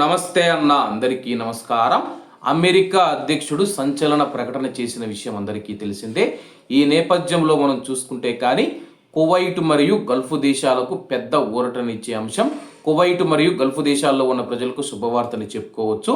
నమస్తే అన్న, అందరికీ నమస్కారం. అమెరికా అధ్యక్షుడు సంచలన ప్రకటన చేసిన విషయం అందరికీ తెలిసిందే. ఈ నేపథ్యంలో మనం చూసుకుంటే కానీ కువైట్ మరియు గల్ఫ్ దేశాలకు పెద్ద ఊరటనిచ్చే అంశం. కువైట్ మరియు గల్ఫ్ దేశాల్లో ఉన్న ప్రజలకు శుభవార్తని చెప్పుకోవచ్చు.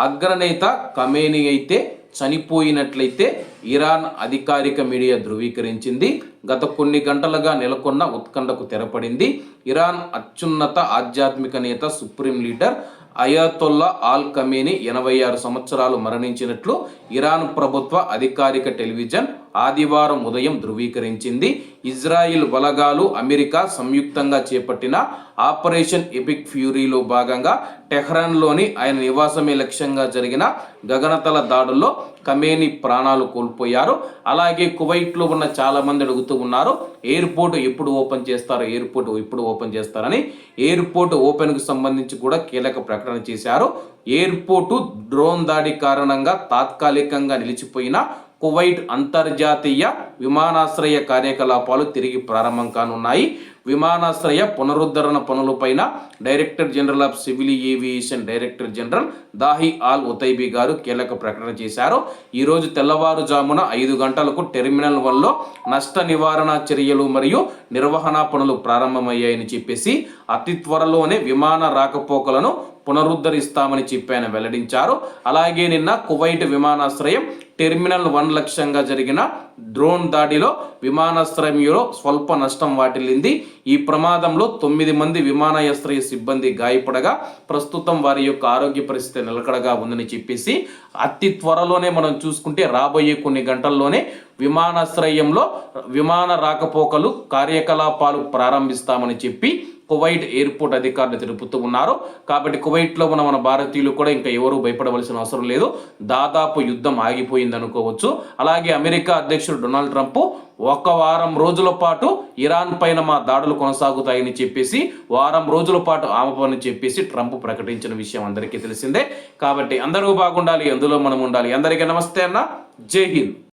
అగ్రనేత ఖమేనీ అయితే చనిపోయినట్లయితే ఇరాన్ అధికారిక మీడియా ధృవీకరించింది. గత కొన్ని గంటలుగా నెలకొన్న ఉత్కంఠకు తెరపడింది. ఇరాన్ అత్యున్నత ఆధ్యాత్మిక నేత, supreme leader Ayatollah all Khamenei 86 సంవత్సరాలు మరణించినట్లు ఇరాన్ ప్రభుత్వ అధికారిక టెలివిజన్ ఆదివారం ఉదయం ధృవీకరించింది. ఇజ్రాయిల్ బలగాలు అమెరికా సంయుక్తంగా చేపట్టిన ఆపరేషన్ ఎపిక్ ఫ్యూరీలో భాగంగా టెహ్రాన్లోని ఆయన నివాసమే లక్ష్యంగా జరిగిన గగనతల దాడుల్లో ఖమేనీ ప్రాణాలు కోల్పోయారు. అలాగే కువైట్లో ఉన్న చాలా మంది అడుగుతూ ఉన్నారు, ఎయిర్పోర్ట్ ఎప్పుడు ఓపెన్ చేస్తారు, ఎయిర్పోర్ట్ ఎప్పుడు ఓపెన్ చేస్తారని. ఎయిర్పోర్ట్ ఓపెన్కు సంబంధించి కూడా కీలక ప్రకటన చేశారు. ఎయిర్పోర్టు డ్రోన్ దాడి కారణంగా తాత్కాలికంగా నిలిచిపోయిన కువైట్ అంతర్జాతీయ విమానాశ్రయ కార్యకలాపాలు తిరిగి ప్రారంభం కానున్నాయి. విమానాశ్రయ పునరుద్ధరణ పనులపైన director general of civil aviation director general Dahi Al Otaibi గారు కీలక ప్రకటన చేశారు. ఈరోజు తెల్లవారుజామున 5 గంటలకు టెర్మినల్ 1లో నష్ట నివారణ చర్యలు మరియు నిర్వహణ పనులు ప్రారంభమయ్యాయని చెప్పేసి అతి త్వరలోనే విమాన రాకపోకలను పునరుద్ధరిస్తామని చెప్పి ఆయన వెల్లడించారు. అలాగే నిన్న కువైట్ విమానాశ్రయం టెర్మినల్ 1 లక్ష్యంగా జరిగిన డ్రోన్ దాడిలో విమానాశ్రయంలో స్వల్ప నష్టం వాటిల్లింది. ఈ ప్రమాదంలో 9 మంది విమానాశ్రయ సిబ్బంది గాయపడగా ప్రస్తుతం వారి యొక్క ఆరోగ్య పరిస్థితి నిలకడగా ఉందని చెప్పేసి అతి త్వరలోనే మనం చూసుకుంటే రాబోయే కొన్ని గంటల్లోనే విమానాశ్రయంలో విమాన రాకపోకలు కార్యకలాపాలు ప్రారంభిస్తామని చెప్పి కువైట్ ఎయిర్పోర్ట్ అధికారులు తెలుపుతూ ఉన్నారు. కాబట్టి కువైట్లో ఉన్న మన భారతీయులు కూడా ఇంకా ఎవరూ భయపడవలసిన అవసరం లేదు. దాదాపు యుద్ధం ఆగిపోయింది అనుకోవచ్చు. అలాగే అమెరికా అధ్యక్షుడు డొనాల్డ్ ట్రంప్ 1 వారం రోజుల పాటు ఇరాన్ పైన మా దాడులు కొనసాగుతాయని చెప్పేసి వారం రోజుల పాటు ఆపమని చెప్పేసి ట్రంప్ ప్రకటించిన విషయం అందరికీ తెలిసిందే. కాబట్టి అందరూ బాగుండాలి, అందులో మనం ఉండాలి. అందరికీ నమస్తే అన్న, జై హింద్.